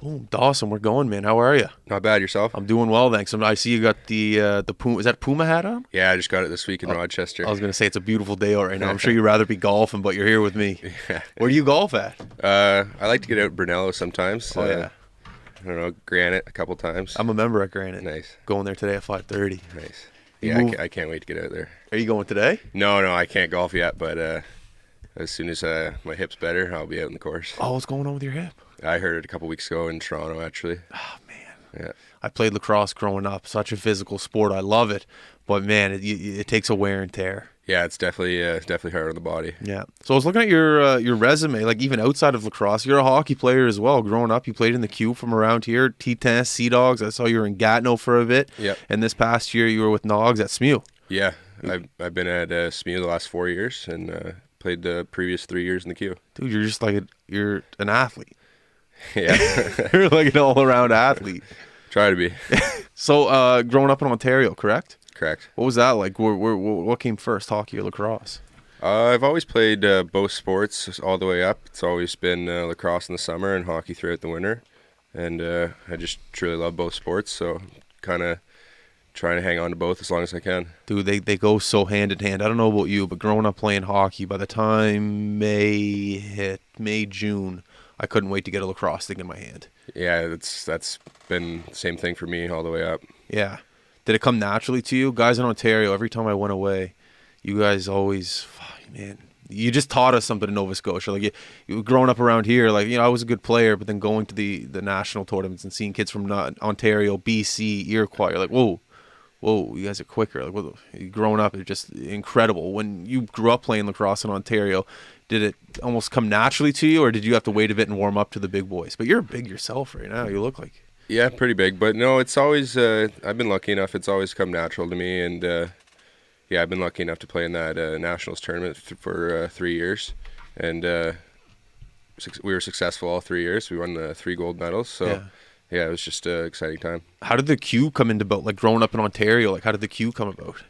Boom, Dawson, we're going, man. How are you? Not bad. Yourself? I'm doing well, thanks. I see you got the Puma. Is that Puma hat on? Yeah, I just got it this week in Rochester. I was gonna say it's a beautiful day out right now. I'm sure you'd rather be golfing, but you're here with me. Yeah. Where do you golf at? I like to get out Brunello sometimes. Oh yeah, I don't know, Granite a couple times. I'm a member at Granite. Nice. Going there today at 5:30. Nice. You Yeah, move- I can't wait to get out there. Are you going today? No, I can't golf yet, but as soon as my hip's better, I'll be out in the course. Oh, what's going on with your hip? I heard it a couple weeks ago in Toronto, actually. Oh man. Yeah. I played lacrosse growing up. Such a physical sport. I love it, but man, it takes a wear and tear. Yeah, it's definitely hard on the body. Yeah. So I was looking at your resume, like even outside of lacrosse, you're a hockey player as well. Growing up, you played in the Q from around here, T10, Sea Dogs. I saw you were in Gatineau for a bit. Yep. And this past year, you were with Nogs at SMU. Yeah, I've been at SMU the last 4 years and played the previous 3 years in the Q. Dude, you're just like you're an athlete. Yeah. You're like an all-around athlete. Try to be. So, growing up in Ontario, correct? Correct. What was that like? What came first, hockey or lacrosse? I've always played both sports all the way up. It's always been lacrosse in the summer and hockey throughout the winter. And I just truly love both sports, so kind of trying to hang on to both as long as I can. Dude, they go so hand in hand. I don't know about you, but growing up playing hockey, by the time May hit, June, I couldn't wait to get a lacrosse thing in my hand. Yeah, that's been the same thing for me all the way up. Yeah. Did it come naturally to you? Guys in Ontario, every time I went away, you guys always, man, you just taught us something in Nova Scotia. Like, you growing up around here, like, you know, I was a good player, but then going to the national tournaments and seeing kids from Ontario, BC, Iroquois, you're like, whoa, you guys are quicker. Like, growing up, it's just incredible. When you grew up playing lacrosse in Ontario, did it almost come naturally to you, or did you have to wait a bit and warm up to the big boys? But you're big yourself right now. You look like. Yeah, pretty big. But no, it's always, I've been lucky enough. It's always come natural to me. And yeah, I've been lucky enough to play in that nationals tournament for 3 years. And we were successful all 3 years. We won the 3 gold medals. So yeah, it was just an exciting time. How did the Q come into about? Like, growing up in Ontario, like, how did the Q come about?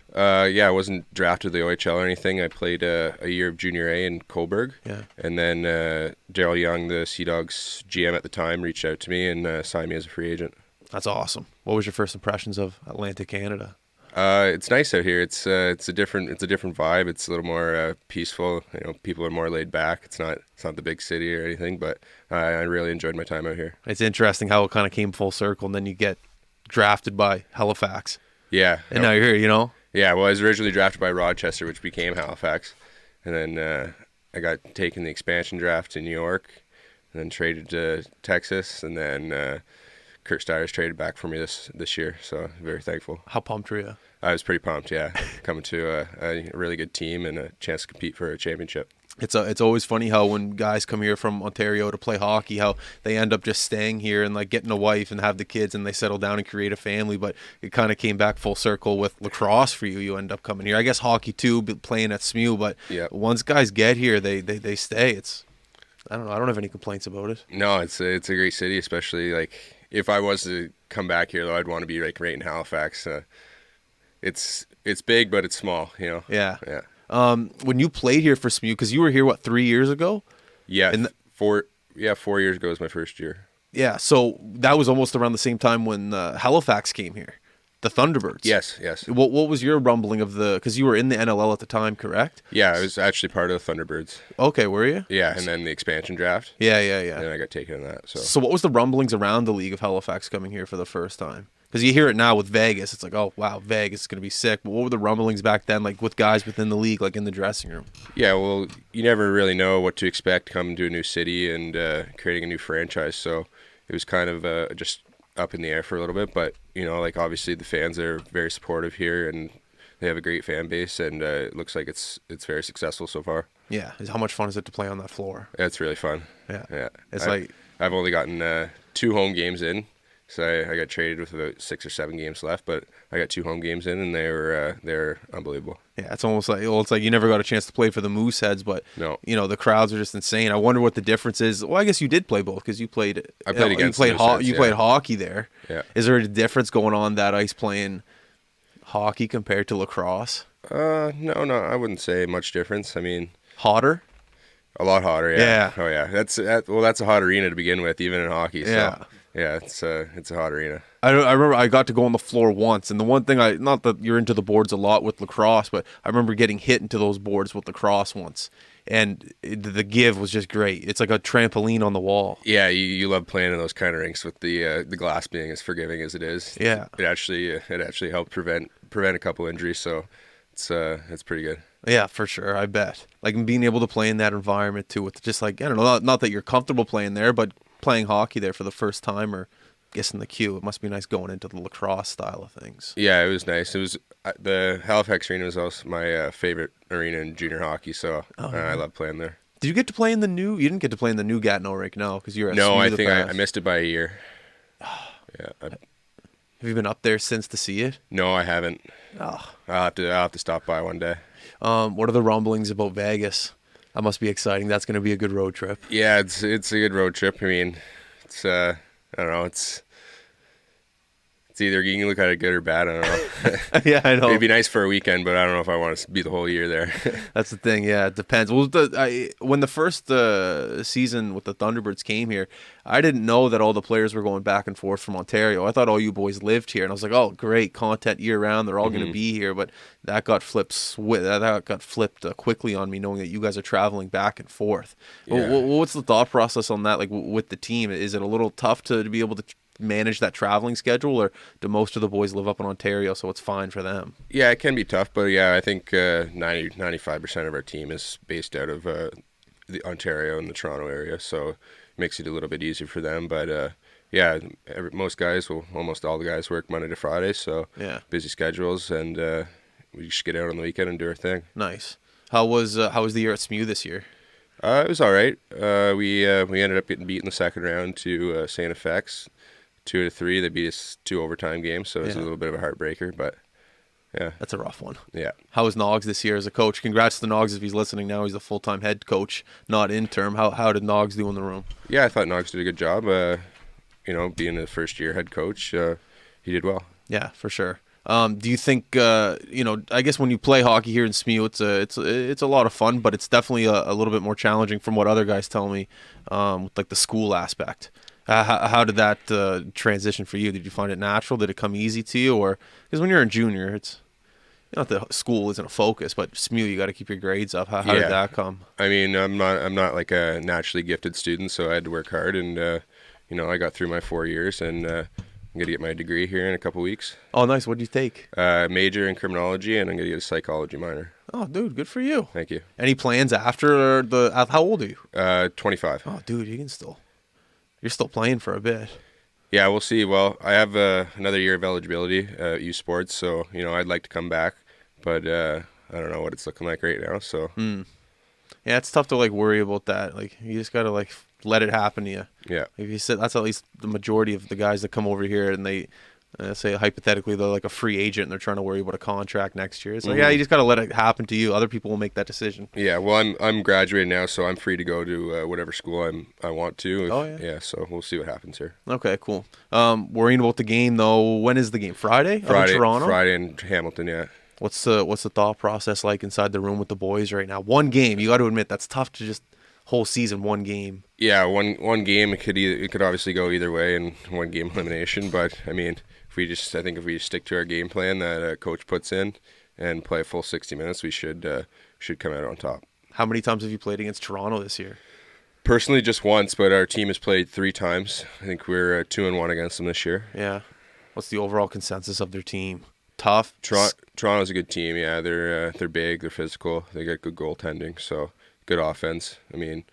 Yeah, I wasn't drafted to the OHL or anything. I played a year of junior A in Cobourg. Yeah. And then Daryl Young, the Sea Dogs GM at the time, reached out to me and signed me as a free agent. That's awesome. What was your first impressions of Atlantic Canada? It's nice out here. It's a different vibe. It's a little more peaceful. You know, people are more laid back. It's not the big city or anything, but I really enjoyed my time out here. It's interesting how it kind of came full circle, and then you get drafted by Halifax. Yeah. And now you're here, you know? Yeah, well, I was originally drafted by Rochester, which became Halifax. And then I got taken the expansion draft to New York, and then traded to Texas, and then Kurt Steyer's traded back for me this year, so very thankful. How pumped were you? I was pretty pumped, yeah. Coming to a really good team and a chance to compete for a championship. It's always funny how when guys come here from Ontario to play hockey, how they end up just staying here and like getting a wife and have the kids and they settle down and create a family. But it kind of came back full circle with lacrosse for you. You end up coming here. I guess hockey too, playing at SMU. But once guys get here, they stay. I don't know. I don't have any complaints about it. No, it's a great city, especially like if I was to come back here, though, I'd want to be like right in Halifax. It's big, but it's small. You know. Yeah. Yeah. When you played here for SMU, because you were here, 3 years ago? Yeah, 4 years ago was my first year. Yeah, so that was almost around the same time when Halifax came here, the Thunderbirds. Yes. What was your rumbling of because you were in the NLL at the time, correct? Yeah, I was actually part of the Thunderbirds. Okay, were you? Yeah, and then the expansion draft. Yeah. And then I got taken in that. So what was the rumblings around the league of Halifax coming here for the first time? Because you hear it now with Vegas. It's like, oh, wow, Vegas is going to be sick. But what were the rumblings back then, like with guys within the league, like in the dressing room? Yeah, well, you never really know what to expect coming to a new city and creating a new franchise. So it was kind of just up in the air for a little bit. But, you know, like obviously the fans are very supportive here and they have a great fan base. And it looks like it's very successful so far. Yeah. How much fun is it to play on that floor? Yeah, it's really fun. Yeah. I've only gotten 2 home games in. So I got traded with about 6 or 7 games left, but I got 2 home games in, and they're unbelievable. Yeah, it's almost like it's like you never got a chance to play for the Mooseheads, but no, you know the crowds are just insane. I wonder what the difference is. Well, I guess you did play both because you played. I played against you played hockey there. Yeah. Is there a difference going on that ice playing hockey compared to lacrosse? No, I wouldn't say much difference. I mean, hotter. A lot hotter, yeah. Yeah. Oh, yeah. That's a hot arena to begin with, even in hockey. So, Yeah, it's a hot arena. I remember I got to go on the floor once, and the one thing not that you're into the boards a lot with lacrosse, but I remember getting hit into those boards with lacrosse once, and the give was just great. It's like a trampoline on the wall. Yeah, you love playing in those kind of rinks with the glass being as forgiving as it is. Yeah. It actually helped prevent a couple injuries, so it's pretty good. Yeah, for sure. I bet. Like being able to play in that environment too, with just like I don't know, not that you're comfortable playing there, but playing hockey there for the first time or guessing the cue, it must be nice going into the lacrosse style of things. Yeah, it was nice. It was the Halifax arena was also my favorite arena in junior hockey, so I love playing there. Did you get to play in the new? You didn't get to play in the new Gatineau rink, no, because you're at No, I the think I past. missed it by a year. Yeah. Have you been up there since to see it? No, I haven't. Oh. I'll have to stop by one day. What are the rumblings about Vegas? That must be exciting. That's going to be a good road trip. Yeah, it's a good road trip. I mean, it's I don't know. It's either you can look at it good or bad. I don't know. Yeah, I know. It'd be nice for a weekend, but I don't know if I want to be the whole year there. That's the thing. Yeah, it depends. Well, when the first season with the Thunderbirds came here, I didn't know that all the players were going back and forth from Ontario. I thought all you boys lived here, and I was like, "Oh, great content year round. They're all going to be here." But that got flipped. That got flipped quickly on me, knowing that you guys are traveling back and forth. Yeah. What's the thought process on that? Like with the team, is it a little tough to be able to manage that traveling schedule, or do most of the boys live up in Ontario, so it's fine for them? Yeah, it can be tough, but yeah, I think 95% of our team is based out of the Ontario and the Toronto area, so it makes it a little bit easier for them. But yeah, almost all the guys work Monday to Friday, so Yeah. busy schedules, and we just get out on the weekend and do our thing. Nice. How was the year at SMU this year? It was all right. We ended up getting beat in the second round to St. FX, 2-3. They beat us 2 overtime games, so it was a little bit of a heartbreaker, but yeah. That's a rough one. Yeah. How was Noggs this year as a coach? Congrats to Noggs if he's listening now. He's the full-time head coach, not interim. How did Noggs do in the room? Yeah, I thought Knox did a good job. Being a first-year head coach, he did well. Yeah, for sure. Do you think I guess when you play hockey here in SMU, it's a lot of fun, but it's definitely a little bit more challenging from what other guys tell me, with like the school aspect. How did that transition for you? Did you find it natural? Did it come easy to you, or because when you're a junior, it's not that school isn't a focus, but SMU, you got to keep your grades up. How did that come? I mean, I'm not like a naturally gifted student, so I had to work hard, and I got through my 4 years, and I'm gonna get my degree here in a couple weeks. Oh, nice. What did you take? Major in criminology, and I'm gonna get a psychology minor. Oh, dude, good for you. Thank you. Any plans after how old are you? 25. Oh, dude, you're still playing for a bit. Yeah, we'll see. Well, I have another year of eligibility at U Sports, so I'd like to come back, but I don't know what it's looking like right now. So Yeah, it's tough to like worry about that. Like you just gotta like let it happen to you. yeah, If you said that's at least the majority of the guys that come over here, and they say hypothetically they're like a free agent and they're trying to worry about a contract next year. It's like, yeah, you just gotta let it happen to you. Other people will make that decision. yeah. Well, I'm graduating now, so I'm free to go to whatever school I want to. Oh, yeah. Yeah. So we'll see what happens here. Okay, cool. Worrying about the game though. When is the game? Friday? Up in Toronto? Friday in Hamilton. Yeah. What's the thought process like inside the room with the boys right now? One game. You got to admit that's tough to just whole season one game. Yeah, one game it could obviously go either way in one game elimination, but I mean, if we just stick to our game plan that coach puts in and play a full 60 minutes, we should come out on top. How many times have you played against Toronto this year? Personally, just once, but our team has played 3 times. I think we're 2-1 against them this year. Yeah. What's the overall consensus of their team? Tough. Toronto's a good team. Yeah, they're big, they're physical, they got good goaltending, so good offense. I mean,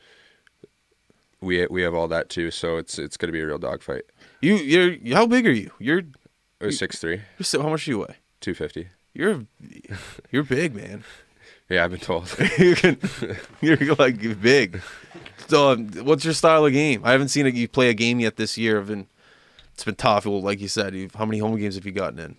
we have all that too, so it's going to be a real dogfight. You're how big are you? You're 6'3", how much do you weigh? 250. You're big, man. Yeah, I've been told. You're like big. So, what's your style of game? I haven't seen you play a game yet this year. It's been tough. Well, like you said, how many home games have you gotten in?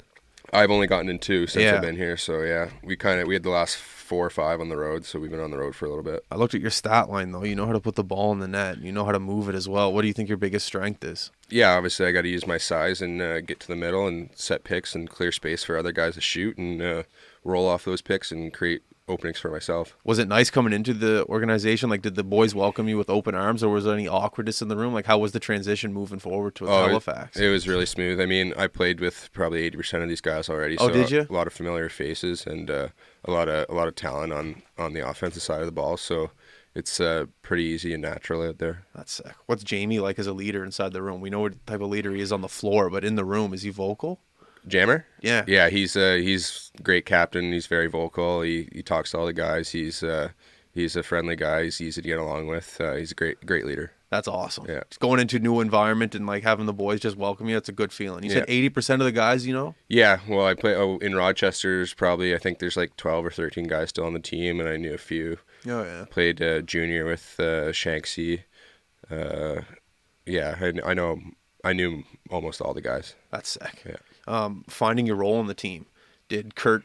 I've only gotten in 2 since Yeah. I've been here. So yeah, we had the last 4 or 5 on the road. So we've been on the road for a little bit. I looked at your stat line though. You know how to put the ball in the net. You know how to move it as well. What do you think your biggest strength is? Yeah, obviously I got to use my size and get to the middle and set picks and clear space for other guys to shoot and roll off those picks and create openings for myself. Was it nice coming into the organization? Like, did the boys welcome you with open arms, or was there any awkwardness in the room? Like, how was the transition moving forward to Halifax? It was really smooth. I mean, I played with probably 80% of these guys already. Oh, so did you? A lot of familiar faces and a lot of talent on the offensive side of the ball. So it's pretty easy and natural out there. That's sick. What's Jamie like as a leader inside the room? We know what type of leader he is on the floor, but in the room, is he vocal? Jammer? Yeah. Yeah, he's a great captain. He's very vocal. He talks to all the guys. He's a friendly guy. He's easy to get along with. He's a great leader. That's awesome. Yeah. Just going into a new environment and like having the boys just welcome you, that's a good feeling. You said 80% of the guys, you know? Yeah, well, I play in Rochester's probably, I think there's like 12 or 13 guys still on the team, and I knew a few. Oh, yeah. Played junior with Shanksy. Yeah, I knew almost all the guys. That's sick. Yeah. Finding your role in the team. Did Kurt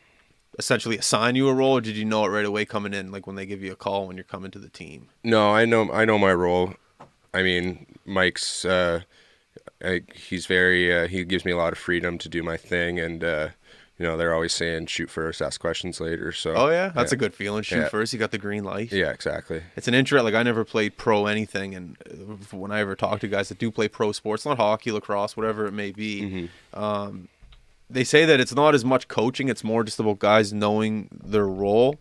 essentially assign you a role, or did you know it right away coming in, like when they give you a call when you're coming to the team? No, I know my role. I mean, Mike's he's very he gives me a lot of freedom to do my thing, and they're always saying shoot first, ask questions later. So oh yeah, that's a good feeling. Shoot first, you got the green light. Yeah, exactly. It's an interest. Like I never played pro anything, and when I ever talk to guys that do play pro sports, not hockey, lacrosse, whatever it may be, they say that it's not as much coaching; it's more just about guys knowing their role.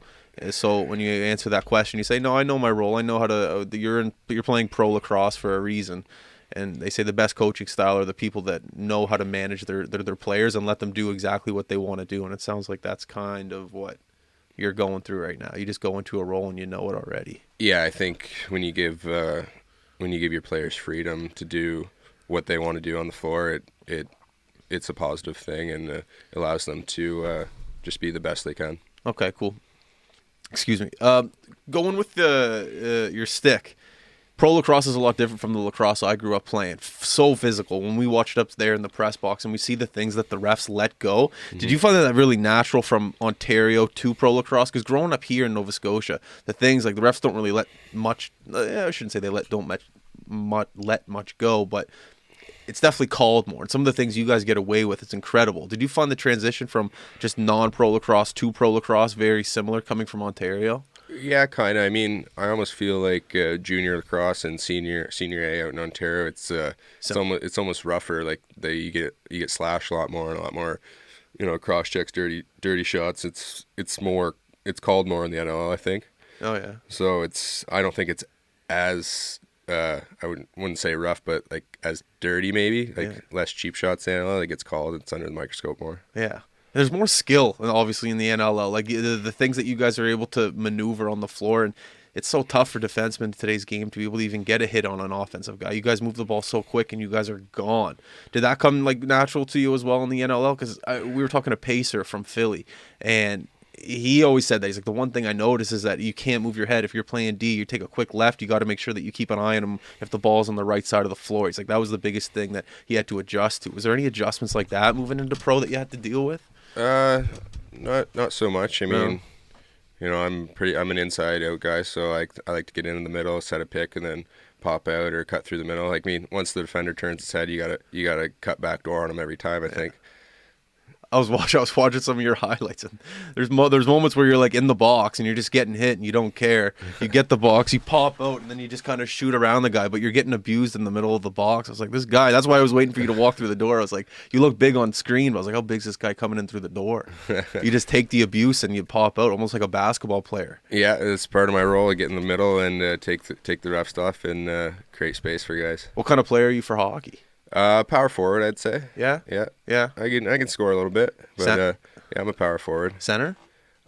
So when you answer that question, you say, "No, I know my role. I know how to." You're playing pro lacrosse for a reason, and they say the best coaching style are the people that know how to manage their players and let them do exactly what they want to do. And it sounds like that's kind of what you're going through right now. You just go into a role and you know it already. Yeah, I think when you give your players freedom to do what they want to do on the floor, it's a positive thing, and it allows them to just be the best they can. Okay, cool. Excuse me. Going with your stick, pro lacrosse is a lot different from the lacrosse I grew up playing. So physical. When we watched up there in the press box and we see the things that the refs let go, did you find that really natural from Ontario to pro lacrosse? Because growing up here in Nova Scotia, the things like the refs don't really let much. I shouldn't say they don't let much go, but it's definitely called more. And some of the things you guys get away with, it's incredible. Did you find the transition from just non-pro lacrosse to pro lacrosse very similar coming from Ontario? Yeah, kind of. I mean, I almost feel like junior lacrosse and senior A out in Ontario, it's almost rougher. Like you get slashed a lot more, cross checks, dirty shots. It's called more in the NLL, I think. Oh yeah. So I don't think it's as I wouldn't say rough, but like as dirty maybe, less cheap shots in the NLL. Like it's called, it's under the microscope more. Yeah. There's more skill, obviously, in the NLL. Like the things that you guys are able to maneuver on the floor, and it's so tough for defensemen in today's game to be able to even get a hit on an offensive guy. You guys move the ball so quick, and you guys are gone. Did that come like natural to you as well in the NLL? Because we were talking to Pacer from Philly, and he always said that. He's like, the one thing I notice is that you can't move your head. If you're playing D, you take a quick left, you got to make sure that you keep an eye on him if the ball's on the right side of the floor. He's like, that was the biggest thing that he had to adjust to. Was there any adjustments like that moving into pro that you had to deal with? Not so much. I mean, I'm an inside out guy, so I like to get in the middle, set a pick, and then pop out or cut through the middle. Like, I mean, once the defender turns his head, you gotta cut back door on him every time, I think. I was watching some of your highlights, and there's moments where you're like in the box and you're just getting hit and you don't care. You get the box, you pop out, and then you just kind of shoot around the guy, but you're getting abused in the middle of the box. I was like, this guy. That's why I was waiting for you to walk through the door. I was like, you look big on screen, but I was like, how big's this guy coming in through the door? You just take the abuse and you pop out, almost like a basketball player. Yeah, it's part of my role. I get in the middle and take the rough stuff and create space for guys. What kind of player are you for hockey? Power forward, I'd say. Yeah. I can score a little bit, but I'm a power forward. Center?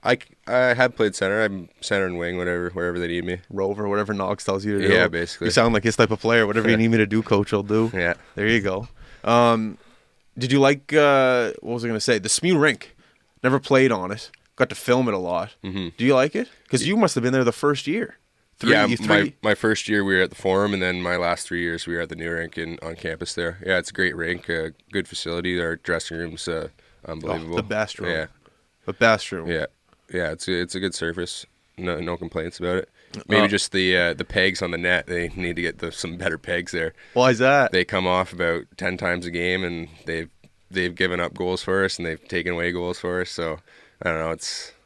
I have played center. I'm center and wing, wherever they need me. Rover, whatever Knox tells you to do. Yeah, basically. You sound like his type of player. Whatever you need me to do, coach, I'll do. Yeah. There you go. Did you like what was I going to say? The SMU rink. Never played on it. Got to film it a lot. Mm-hmm. Do you like it? Because you must have been there the first year. My first year we were at the Forum, and then my last 3 years we were at the new rink on campus there. Yeah, it's a great rink, good facility. Our dressing room's unbelievable. The best room. Yeah. The best room. Yeah, it's a good surface. No complaints about it. Maybe just the pegs on the net. They need to get some better pegs there. Why is that? They come off about 10 times a game, and they've given up goals for us, and they've taken away goals for us. So I don't know.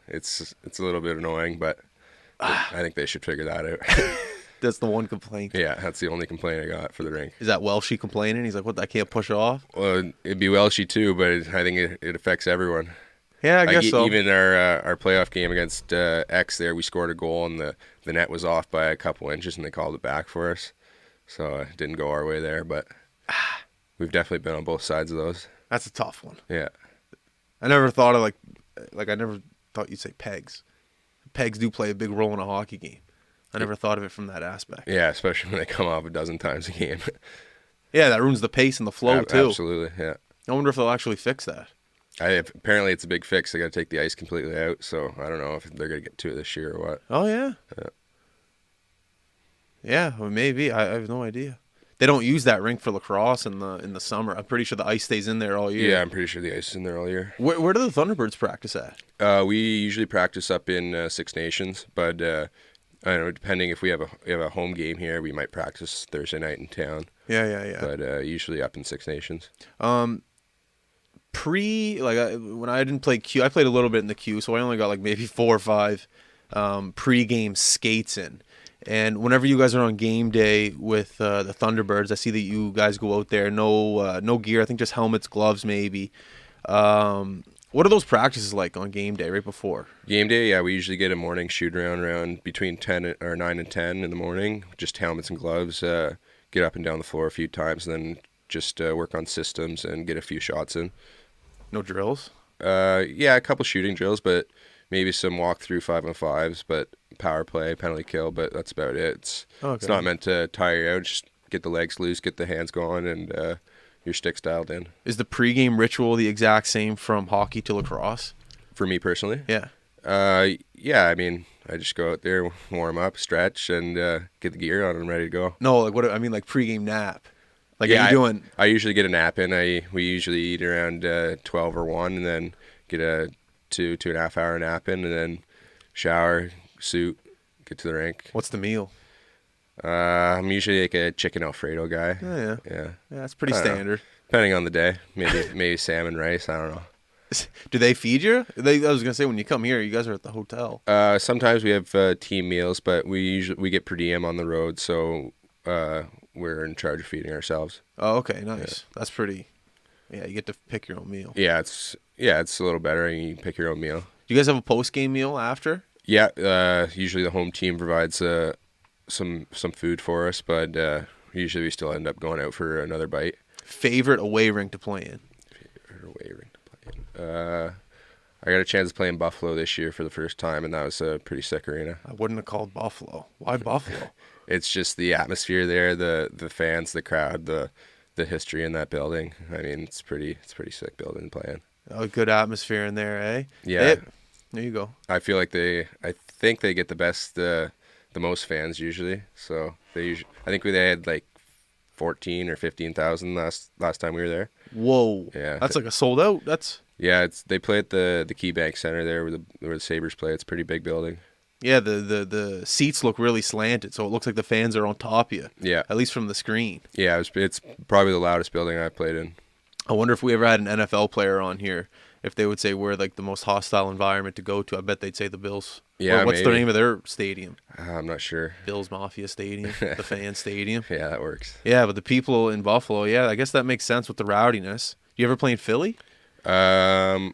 it's a little bit annoying, but I think they should figure that out. That's the one complaint. Yeah, that's the only complaint I got for the rink. Is that Welshie complaining? He's like, what, I can't push off? Well, it'd be Welshy too, but I think it affects everyone. Yeah, I guess so. Even our playoff game against X there, we scored a goal and the net was off by a couple inches and they called it back for us. So it didn't go our way there, but we've definitely been on both sides of those. That's a tough one. Yeah. I never thought of I never thought you'd say pegs. Pegs do play a big role in a hockey game. I never thought of it from that aspect. Yeah, especially when they come off a dozen times a game. Yeah, that ruins the pace and the flow too. Absolutely, yeah. I wonder if they'll actually fix that. Apparently it's a big fix. They got to take the ice completely out, so I don't know if they're going to get to it this year or what. Oh, yeah? Yeah. Yeah, well, maybe. I have no idea. They don't use that rink for lacrosse in the summer. I'm pretty sure the ice stays in there all year. Yeah, I'm pretty sure the ice is in there all year. Where do the Thunderbirds practice at? We usually practice up in Six Nations, but I don't know, depending if we have a home game here, we might practice Thursday night in town. Yeah. But usually up in Six Nations. When I didn't play Q, I played a little bit in the Q, so I only got like maybe 4 or 5 pre-game skates in. And whenever you guys are on game day with the Thunderbirds, I see that you guys go out there, no gear, I think just helmets, gloves maybe. What are those practices like on game day right before? Game day, yeah, we usually get a morning shoot around between 9 and 10 in the morning, just helmets and gloves, get up and down the floor a few times, and then just work on systems and get a few shots in. No drills? Yeah, a couple shooting drills, but maybe some walk-through 5-on-5s, but power play, penalty kill, but that's about it. It's not meant to tire you out, just get the legs loose, get the hands going, and your stick's dialed in. Is the pregame ritual the exact same from hockey to lacrosse? For me personally? Yeah. Yeah, I mean, I just go out there, warm up, stretch, and get the gear on and ready to go. No, like what I mean, like pregame nap. Like, yeah, are you doing? I usually get a nap in. We usually eat around 12 or 1, and then get a 2.5 hour nap in, and then shower, suit, get to the rink. What's the meal? I'm usually like a chicken Alfredo guy. Oh, yeah. Yeah, That's pretty standard. depending on the day. Maybe salmon, rice. I don't know. Do they feed you? I was gonna say, when you come here, you guys are at the hotel. Sometimes we have team meals, but we get per diem on the road, so we're in charge of feeding ourselves. Oh, okay, nice. Yeah. That's pretty. Yeah, you get to pick your own meal. Yeah, it's a little better. You can pick your own meal. Do you guys have a post game meal after? Yeah, usually the home team provides some food for us, but usually we still end up going out for another bite. Favorite away rink to play in? Favorite away rink to play in? I got a chance to play in Buffalo this year for the first time, and that was a pretty sick arena. I wouldn't have called Buffalo. Why Buffalo? It's just the atmosphere there, the fans, the crowd, the history in that building. I mean, it's pretty sick building to play in. Oh, good atmosphere in there, eh? Yeah. There you go. I feel like I think they get the most fans usually. So I think they had like 14 or 15,000 last time we were there. Whoa. Yeah. That's like a sold out. Yeah, they play at the KeyBank Center there where the Sabres play. It's a pretty big building. Yeah, the seats look really slanted, so it looks like the fans are on top of you. Yeah. At least from the screen. Yeah, it's probably the loudest building I've played in. I wonder if we ever had an NFL player on here, if they would say we're like the most hostile environment to go to. I bet they'd say the Bills. Yeah, what's the name of their stadium? I'm not sure. Bills Mafia Stadium, the fan stadium. Yeah, that works. Yeah, but the people in Buffalo, yeah, I guess that makes sense with the rowdiness. You ever play in Philly? No,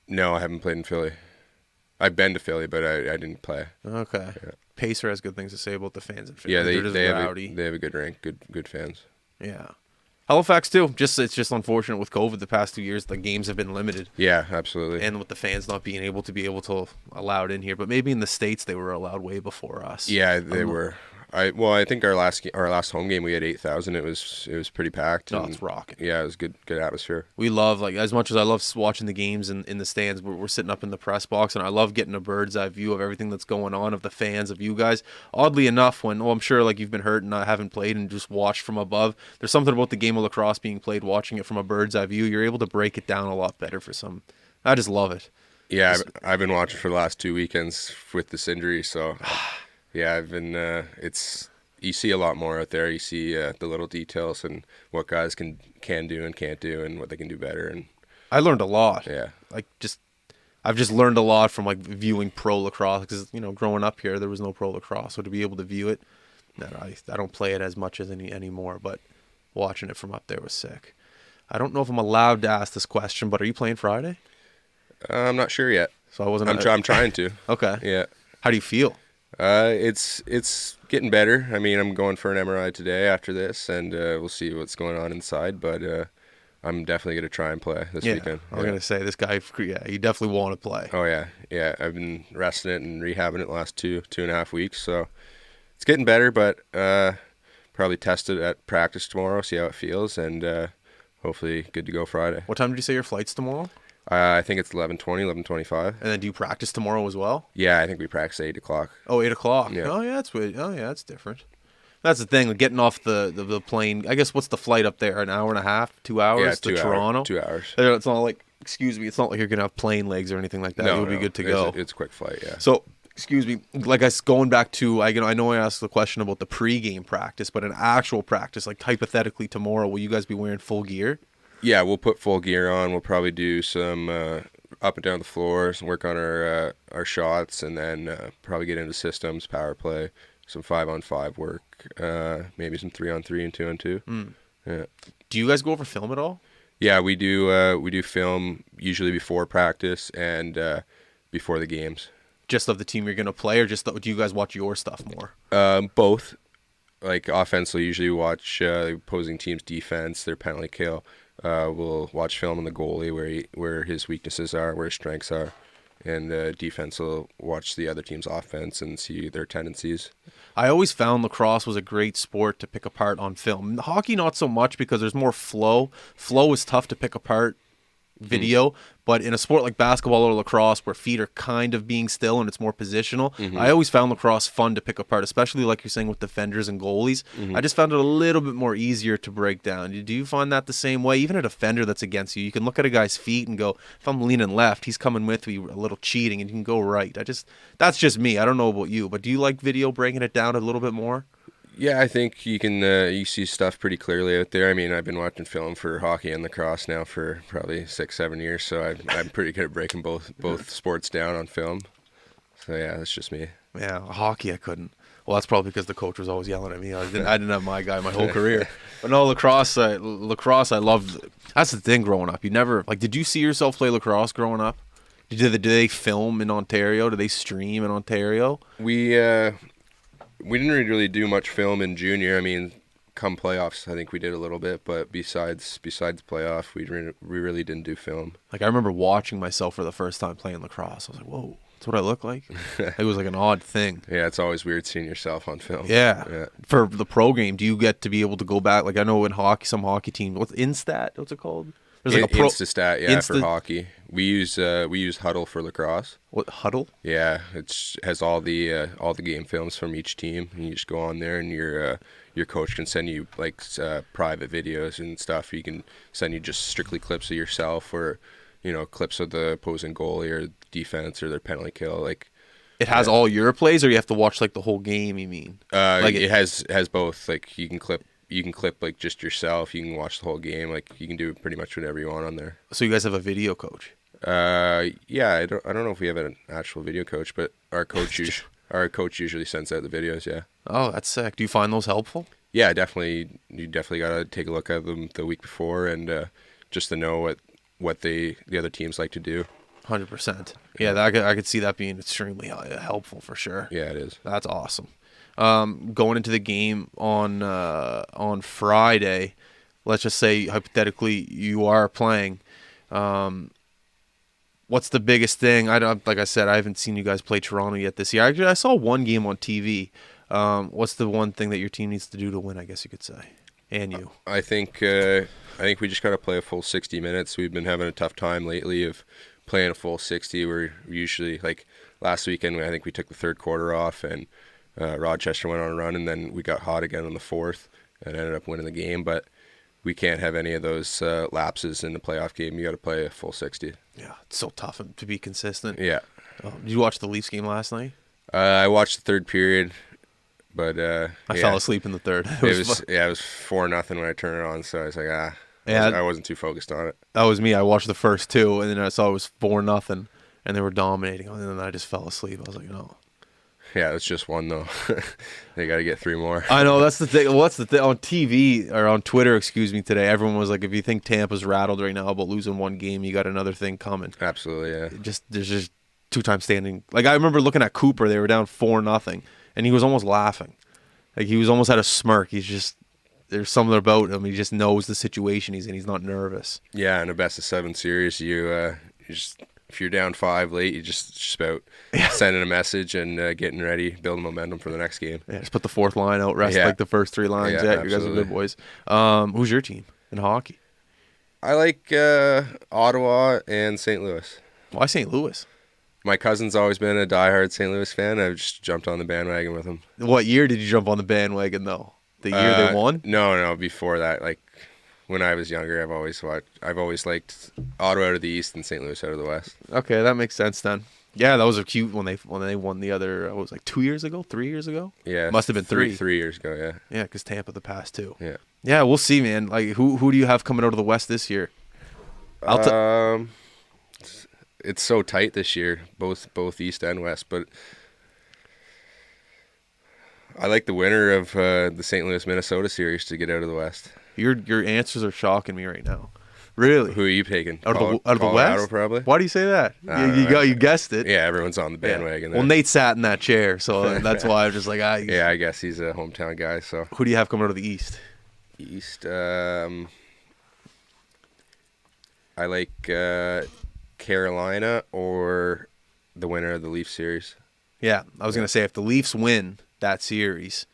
I haven't played in Philly. I've been to Philly, but I didn't play. Okay. Yeah. Pacer has good things to say about the fans in Philly. Yeah, they rowdy. have a good rink, good fans. Yeah. Halifax too. It's just unfortunate with COVID the past 2 years. The games have been limited. Yeah, absolutely. And with the fans not being able to allowed in here, but maybe in the States they were allowed way before us. Yeah, they were. I think our last home game we had 8,000. It was pretty packed. No, it's rocking. Yeah, it was good atmosphere. We love, like, as much as I love watching the games in the stands, we're sitting up in the press box, and I love getting a bird's eye view of everything that's going on, of the fans, of you guys. Oddly enough, I'm sure like you've been hurt and I haven't played and just watched from above. There's something about the game of lacrosse being played, watching it from a bird's eye view. You're able to break it down a lot better for some. I just love it. Yeah, I've been watching for the last 2 weekends with this injury, so yeah, I've been. You see a lot more out there. You see the little details and what guys can do and can't do, and what they can do better. And I learned a lot. Yeah, like just I've just learned a lot from like viewing pro lacrosse because growing up here there was no pro lacrosse, so to be able to view it, I don't play it as much as anymore, but watching it from up there was sick. I don't know if I'm allowed to ask this question, but are you playing Friday? I'm not sure yet. So I wasn't. I'm trying to. Okay. Yeah. How do you feel? It's getting better. I mean, I'm going for an MRI today after this, and we'll see what's going on inside. But I'm definitely gonna try and play this weekend. I was gonna say this guy. Yeah, you definitely want to play. Oh yeah. I've been resting it and rehabbing it the last 2.5 weeks, so it's getting better. But probably test it at practice tomorrow, see how it feels, and hopefully good to go Friday. What time did you say your flight's tomorrow? I think it's 11:20, 11:25. And then do you practice tomorrow as well? Yeah, I think we practice at 8 o'clock. Oh, 8 o'clock. Yeah. Oh, yeah, that's weird. Oh, yeah, that's different. That's the thing, getting off the plane. I guess what's the flight up there? An hour and a half, 2 hours to Toronto? 2 hours. It's not like, excuse me, it's not like you're going to have plane legs or anything like that. You'll be good to go. It's a quick flight, yeah. So, excuse me, like going back to, I know I asked the question about the pregame practice, but an actual practice, like hypothetically tomorrow, will you guys be wearing full gear? Yeah, we'll put full gear on. We'll probably do some up and down the floors, work on our shots, and then probably get into systems, power play, some 5-on-5 work, maybe some 3-on-3 and 2-on-2. Yeah. Do you guys go over film at all? Yeah, we do film usually before practice and before the games. Just of the team you're going to play, or do you guys watch your stuff more? Both. Like offensively, usually we watch the opposing team's defense, their penalty kill. We'll watch film on the goalie where his weaknesses are, where his strengths are, and defense will watch the other team's offense and see their tendencies. I always found lacrosse was a great sport to pick apart on film. Hockey, not so much because there's more flow. Flow is tough to pick apart video, but in a sport like basketball or lacrosse where feet are kind of being still and it's more positional, I always found lacrosse fun to pick apart, especially like you're saying with defenders and goalies. I just found it a little bit more easier to break down. Do you find that the same way? Even a defender that's against you, you can look at a guy's feet and go, if I'm leaning left, he's coming with me a little cheating, and you can go right. That's just me. I don't know about you, but do you like video breaking it down a little bit more? Yeah, I think you can you see stuff pretty clearly out there. I mean, I've been watching film for hockey and lacrosse now for probably 6-7 years, so I'm pretty good at breaking both sports down on film. So yeah, that's just me. Yeah, hockey I couldn't. Well, that's probably because the coach was always yelling at me. I didn't have my guy my whole career. But no, lacrosse I loved. That's the thing growing up. You never did you see yourself play lacrosse growing up? Did they film in Ontario? Did they stream in Ontario? We didn't really do much film in junior. I mean, come playoffs, I think we did a little bit, but besides playoff, we really didn't do film. Like I remember watching myself for the first time playing lacrosse. I was like, whoa, that's what I look like? It was like an odd thing. Yeah, it's always weird seeing yourself on film. Yeah. For the pro game, do you get to be able to go back? Like I know in hockey, some hockey teams, what's Instat? What's it called? There's like a Instastat, yeah, for hockey. We use Huddle for lacrosse. What, Huddle? Yeah, it has all the game films from each team, and you just go on there, and your coach can send you private videos and stuff. He can send you just strictly clips of yourself, or clips of the opposing goalie or defense or their penalty kill. It has all your plays, or you have to watch the whole game. You mean? It has both. Like you can clip just yourself. You can watch the whole game. You can do pretty much whatever you want on there. So you guys have a video coach? Yeah, I don't know if we have an actual video coach, but our coach usually sends out the videos. Yeah. Oh, that's sick. Do you find those helpful? Yeah, definitely. You definitely got to take a look at them the week before, and just to know what the other teams like to do. 100%. Yeah, I could see that being extremely helpful for sure. Yeah, it is. That's awesome. Going into the game on Friday, let's just say hypothetically you are playing. What's the biggest thing? Like I said, I haven't seen you guys play Toronto yet this year. Actually, I saw one game on TV. What's the one thing that your team needs to do to win, I guess you could say, and you? I think we just got to play a full 60 minutes. We've been having a tough time lately of playing a full 60. We're usually last weekend. I think we took the third quarter off, and Rochester went on a run, and then we got hot again on the fourth and ended up winning the game. But we can't have any of those lapses in the playoff game. You got to play a full 60. Yeah, it's so tough to be consistent. Yeah. Did you watch the Leafs game last night? I watched the third period, but I fell asleep in the third. It was 4-0 when I turned it on, so I was like, I wasn't too focused on it. That was me. I watched the first two, and then I saw it was 4-0. and they were dominating, and then I just fell asleep. I was like, no. Yeah, it's just one though. They got to get 3 more. I know, that's the thing. Well, that's the thing on TV or on Twitter, excuse me, today. Everyone was like, if you think Tampa's rattled right now about losing one game, you got another thing coming. Absolutely, yeah. There's just 2 times standing. Like I remember looking at Cooper, they were down 4-0, and he was almost laughing. Like he was almost had a smirk. He's just there's something about him. He just knows the situation he's in. He's not nervous. Yeah, in a best of 7 series, you just if you're down 5 late, you just about sending a message and getting ready, building momentum for the next game. Yeah, just put the 4th line out, rest like the first 3 lines. Yeah, you guys are good boys. Who's your team in hockey? I like Ottawa and St. Louis. Why St. Louis? My cousin's always been a diehard St. Louis fan. I've just jumped on the bandwagon with him. What year did you jump on the bandwagon, though? The year they won? No, before that. Like when I was younger, I've always liked Ottawa out of the East and St. Louis out of the West. Okay, that makes sense then. Yeah, that was a cute when they won the other. What was it, like 2 years ago, 3 years ago? Yeah, must have been 3. 3 years ago. Yeah. Yeah, because Tampa the past 2. Yeah. Yeah, we'll see, man. Like who do you have coming out of the West this year? It's so tight this year, both East and West, but I like the winner of the St. Louis Minnesota series to get out of the West. Your answers are shocking me right now. Really? Who are you taking? Out of the Colorado, West? probably. Why do you say that? You guessed it. Yeah, everyone's on the bandwagon. Well, Nate sat in that chair, so that's why I'm just like, yeah, I guess he's a hometown guy. So who do you have coming out of the East? East, I like Carolina or the winner of the Leafs series. Yeah, I was gonna say if the Leafs win that series,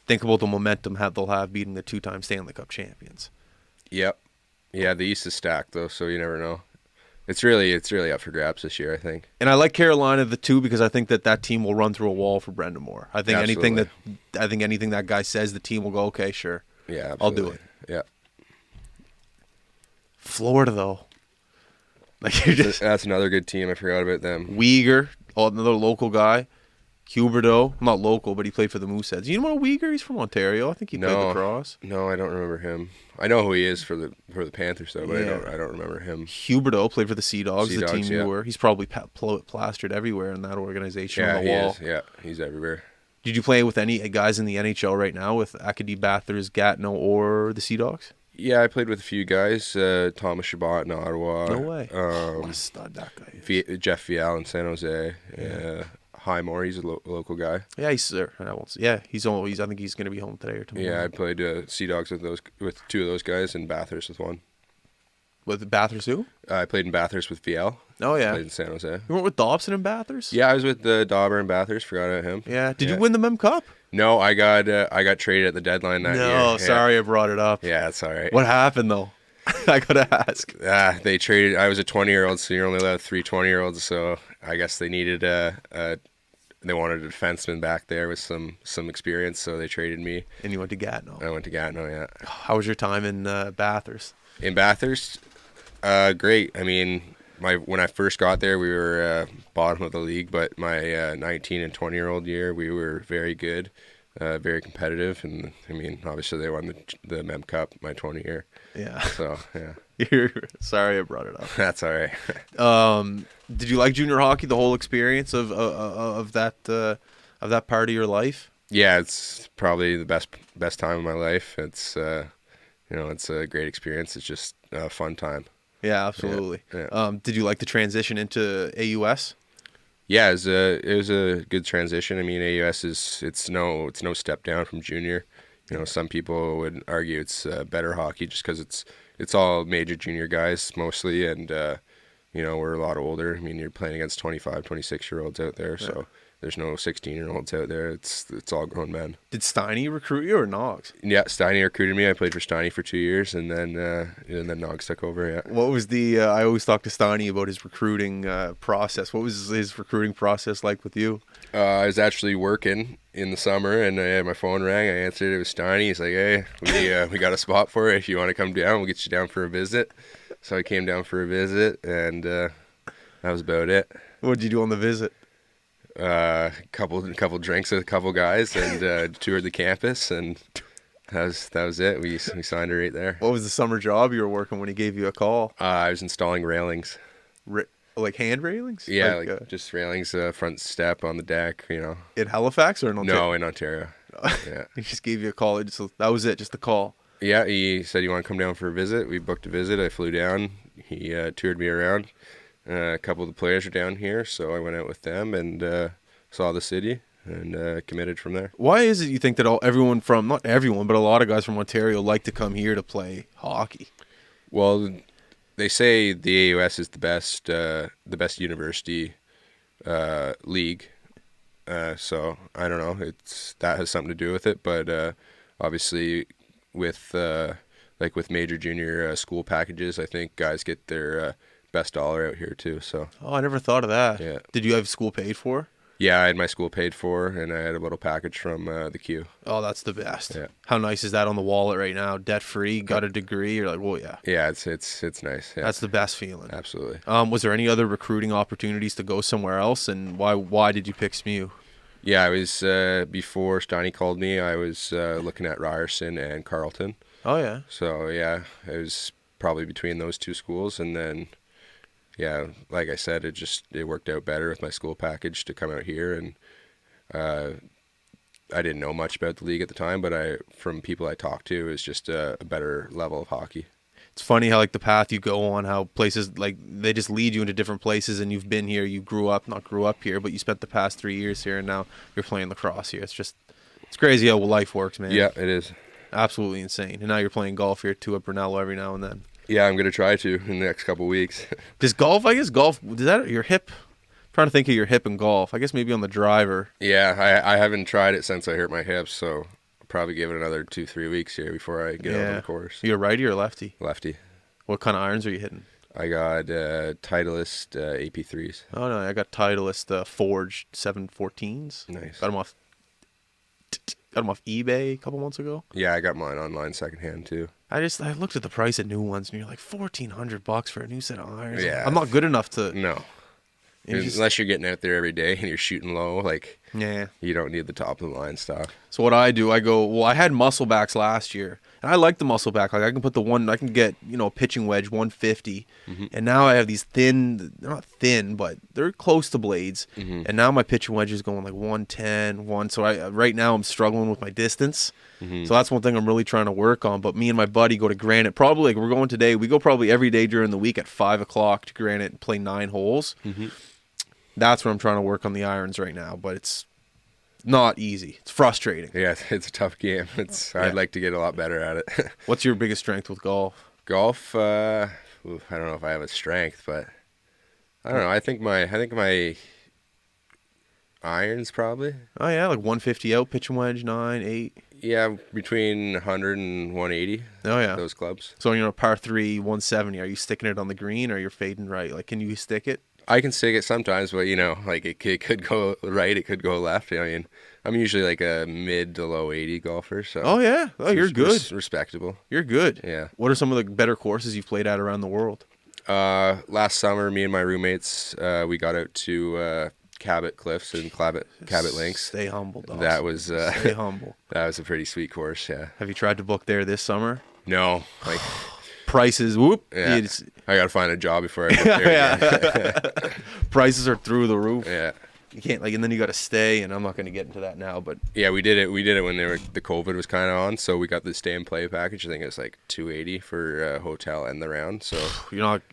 think about the momentum they'll have beating the 2-time Stanley Cup champions. Yep. Yeah, the East is stacked though, so you never know. It's really up for grabs this year, I think. And I like Carolina the 2 because I think that team will run through a wall for Brendan Moore. I think anything that guy says, the team will go, okay, sure. Yeah, absolutely. I'll do it. Yeah. Florida though, like that's another good team. I forgot about them. Uyghur, another local guy. Huberdeau, not local, but he played for the Mooseheads. You know Uyghur? He's from Ontario. I think he played lacrosse. No, I don't remember him. I know who he is for the Panthers though, but I don't remember him. Huberdeau played for the Sea Dogs, the team you were. He's probably plastered everywhere in that organization. Yeah, on the wall. He is. Yeah, he's everywhere. Did you play with any guys in the NHL right now with Acadie, Bathurst, Gatineau, or the Sea Dogs? Yeah, I played with a few guys. Thomas Chabot in Ottawa. No way. What a stud that guy is. Jeff Vial in San Jose. Yeah. Highmore, he's a local guy. Yeah, he's there. He's always. I think he's going to be home today or tomorrow. Yeah, I played Sea Dogs with 2 of those guys, and Bathurst with 1. With Bathurst who? I played in Bathurst with Vial. Oh yeah. Played in San Jose. You weren't with Dobson and Bathurst? Yeah, I was with Dauber and Bathurst. Forgot about him. Yeah. Did you win the Mem Cup? No, I got traded at the deadline that year. No, sorry I brought it up. Yeah, that's all right. What happened though? I gotta ask. They traded. I was a 20-year-old, so you're only allowed 3 20-year-olds. So I guess they needed they wanted a defenseman back there with some experience, so they traded me. And you went to Gatineau. I went to Gatineau, yeah. How was your time in Bathurst? In Bathurst, great. I mean, when I first got there, we were bottom of the league, but my 19 and 20-year-old year, we were very good, very competitive, and I mean, obviously they won the Mem Cup my 20 year. Yeah. So yeah. Sorry I brought it up. That's all right. Did you like junior hockey? The whole experience of that part of your life? Yeah, it's probably the best time of my life. It's it's a great experience. It's just a fun time. Yeah, absolutely. Yeah. Did you like the transition into AUS? Yeah, it was a good transition. I mean, AUS it's no step down from junior. You know, some people would argue it's better hockey just because it's all major junior guys mostly, and we're a lot older. I mean, you're playing against 25, 26-year-olds out there, so there's no 16-year-olds out there. It's all grown men. Did Steiny recruit you or Noggs? Yeah, Steiny recruited me. I played for Steiny for 2 years, and then Noggs took over. Yeah. What was I always talk to Steiny about his recruiting process. What was his recruiting process like with you? I was actually working in the summer, and my phone rang. I answered. It was Steiny. He's like, "Hey, we got a spot for you. If you want to come down, we'll get you down for a visit." So I came down for a visit, and that was about it. What did you do on the visit? Couple drinks with a couple guys, and toured the campus, and that was it. We signed her right there. What was the summer job you were working when he gave you a call? I was installing railings. Like hand railings? Yeah, like just railings, front step on the deck, you know. In Halifax or in Ontario? No, in Ontario. Yeah. He just gave you a call. That was it, just a call. Yeah, he said, you want to come down for a visit? We booked a visit. I flew down. He toured me around. A couple of the players are down here, so I went out with them and saw the city and committed from there. Why is it you think that everyone from, not everyone, but a lot of guys from Ontario like to come here to play hockey? Well, they say the AUS is the best university league. So I don't know. That has something to do with it, but obviously with with major junior school packages, I think guys get their best dollar out here too. So I never thought of that. Yeah. Did you have school paid for? Yeah, I had my school paid for, and I had a little package from the Q. Oh, that's the best. Yeah. How nice is that on the wallet right now? Debt free, got a degree. You're like, well, yeah. Yeah, it's nice. Yeah. That's the best feeling. Absolutely. Was there any other recruiting opportunities to go somewhere else, and why did you pick SMU? Yeah, I was before Steiny called me. I was looking at Ryerson and Carleton. Oh yeah. So yeah, it was probably between those two schools, and then yeah, like I said, it worked out better with my school package to come out here, and I didn't know much about the league at the time, but from people I talked to, it was just a better level of hockey. It's funny how like the path you go on, how places like they just lead you into different places, and you've been here, you not grew up here, but you spent the past 3 years here, and now you're playing lacrosse here. It's crazy how life works, man. Yeah, it is. Absolutely insane. And now you're playing golf here too at Brunello every now and then. Yeah, I'm gonna try to in the next couple of weeks. Does that your hip? I'm trying to think of your hip in golf. I guess maybe on the driver. Yeah, I haven't tried it since I hurt my hips, so I'll probably give it another 2-3 weeks here before I get out on the course. You're righty or lefty? Lefty. What kind of irons are you hitting? I got Titleist AP3s. Oh no, I got Titleist forged 714s. Nice. Got them off eBay a couple months ago. Yeah, I got mine online secondhand too. I looked at the price of new ones, and you're like $1,400 for a new set of irons. Yeah, I'm not good enough to. No, unless you're getting out there every day and you're shooting low, like you don't need the top of the line stuff. So what I do, I had muscle backs last year, and I like the muscle back. Like I can put I can get a pitching wedge 150, and now I have these they're not thin, but they're close to blades, and now my pitching wedge is going like 110, So right now I'm struggling with my distance. So that's one thing I'm really trying to work on. But me and my buddy go to Granite. Probably like we're going today. We go probably every day during the week at 5 o'clock to Granite and play 9 holes. That's where I'm trying to work on the irons right now. But it's not easy. It's frustrating. Yeah, it's a tough game. I'd like to get a lot better at it. What's your biggest strength with golf? Golf, I don't know if I have a strength, but I don't know. I think my irons probably. Oh yeah, like 150 out, pitching wedge 9, 8. Yeah, between 100 and 180. Oh yeah, those clubs. So a par 3, 170. Are you sticking it on the green, or you're fading right? Like, can you stick it? I can stick it sometimes, but like it could go right, it could go left. I mean, I'm usually like a mid to low 80 golfer. So. Oh yeah, you're good. Respectable. You're good. Yeah. What are some of the better courses you've played at around the world? Last summer, me and my roommates, we got out to Cabot Cliffs and Cabot Links. Stay humble, Dawson. That was stay humble. That was a pretty sweet course. Yeah. Have you tried to book there this summer? No. Like prices, whoop. Yeah. I got to find a job before I book there again. Prices are through the roof. Yeah. You can't and then you got to stay, and I'm not going to get into that now, but yeah, we did it when the COVID was kind of on, so we got the stay and play package. I think it was like $280 for hotel and the round. So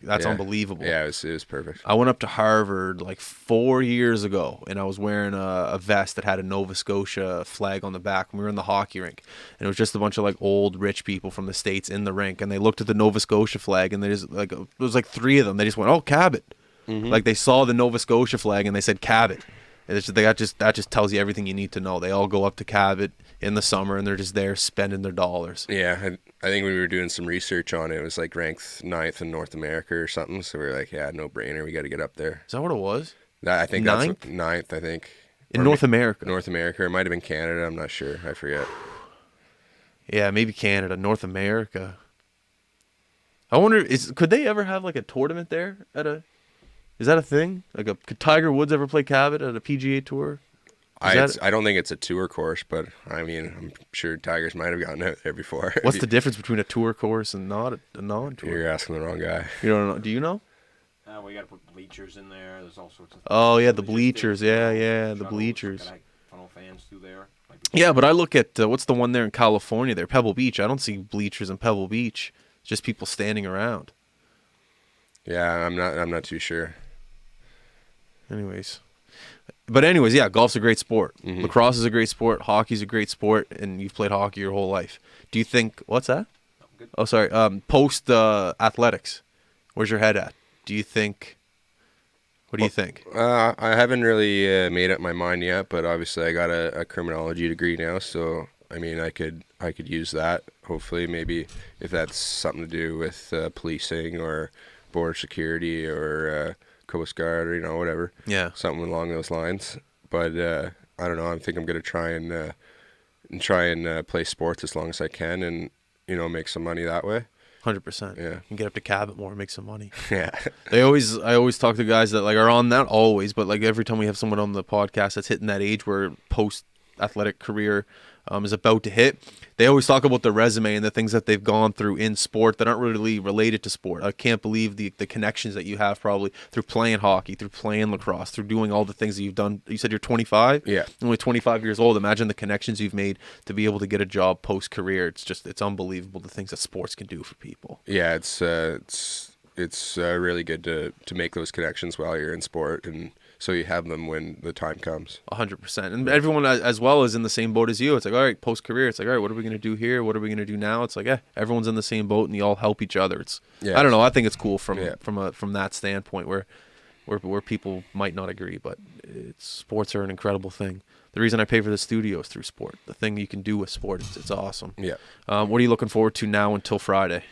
that's unbelievable. Yeah, it was perfect. I went up to Harvard like 4 years ago, and I was wearing a vest that had a Nova Scotia flag on the back. And we were in the hockey rink, and it was just a bunch of like old rich people from the States in the rink, and they looked at the Nova Scotia flag, and they just like it was like 3 of them. They just went, "Oh, Cabot." Like they saw the Nova Scotia flag and they said Cabot. And that just tells you everything you need to know. They all go up to Cabot in the summer, and they're just there spending their dollars. Yeah, I think when we were doing some research on it, it was like ranked 9th in North America or something. So we were like, yeah, no brainer. We got to get up there. Is that what it was? I think Ninth? That's 9th, I think. In North America? North America. It might have been Canada. I'm not sure. I forget. Yeah, maybe Canada. North America. I wonder, could they ever have like a tournament there is that a thing? Could Tiger Woods ever play Cabot at a PGA Tour? I don't think it's a tour course, but I mean, I'm sure Tigers might have gotten out there before. What's the difference between a tour course and not a non-tour? You're asking the wrong guy. You don't know? Do you know? We got to put bleachers in there. There's all sorts of things. Oh yeah, the Logistics, bleachers. Yeah, the shuttles, bleachers. gotta funnel fans through there. Yeah, but I look at what's the one there in California? There, Pebble Beach. I don't see bleachers in Pebble Beach. It's just people standing around. Yeah, I'm not too sure. Anyways, yeah, golf's a great sport. Mm-hmm. Lacrosse is a great sport. Hockey's a great sport, and you've played hockey your whole life. Do you think what's that? Oh, sorry. Post athletics, where's your head at? Do you think? What do you think? I haven't really made up my mind yet, but obviously I got a criminology degree now, so I mean I could use that. Hopefully, maybe if that's something to do with policing or border security or Coast Guard or whatever. Yeah, something along those lines. But I don't know. I think I'm gonna try and play sports as long as I can, and make some money that way. 100%. Yeah. And get up to Cabot more and make some money. Yeah. I always talk to guys that like are on that always, but like every time we have someone on the podcast that's hitting that age where post athletic career is about to hit, they always talk about the resume and the things that they've gone through in sport that aren't really related to sport. I can't believe the connections that you have probably through playing hockey, through playing lacrosse, through doing all the things that you've done. You said you're 25? Yeah. Only 25 years old. Imagine the connections you've made to be able to get a job post-career. It's unbelievable the things that sports can do for people. Yeah, it's really good to make those connections while you're in sport, and so you have them when the time comes. 100%. And everyone as well is in the same boat as you. It's like, all right, post-career, it's like, all right, what are we going to do here? What are we going to do now? It's like, everyone's in the same boat and you all help each other. I don't know. I think it's cool from that standpoint where people might not agree, but sports are an incredible thing. The reason I pay for the studio is through sport. The thing you can do with sport, it's awesome. Yeah. What are you looking forward to now until Friday?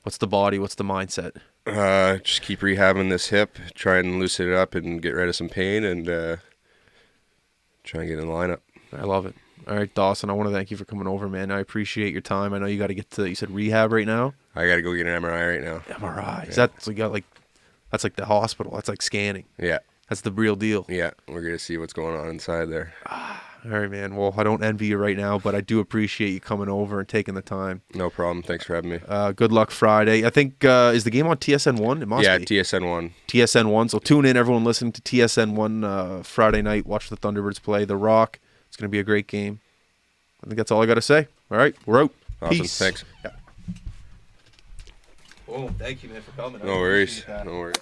What's the body? What's the mindset? Just keep rehabbing this hip, try and loosen it up and get rid of some pain, and try and get in the lineup. I love it. All right, Dawson, I want to thank you for coming over, man. I appreciate your time. I know you got to get to, you said rehab right now? I got to go get an MRI right now. MRI? Yeah. That's like the hospital. That's like scanning. Yeah. That's the real deal. Yeah, we're going to see what's going on inside there. All right, man. Well, I don't envy you right now, but I do appreciate you coming over and taking the time. No problem. Thanks for having me. Good luck Friday. I think, is the game on TSN1? It must be. Yeah, TSN1. TSN1. So tune in, everyone listening to TSN1 Friday night. Watch the Thunderbirds play The Rock. It's going to be a great game. I think that's all I got to say. All right, we're out. Awesome. Peace. Thanks. Yeah. Oh, thank you, man, for coming. No worries. No worries.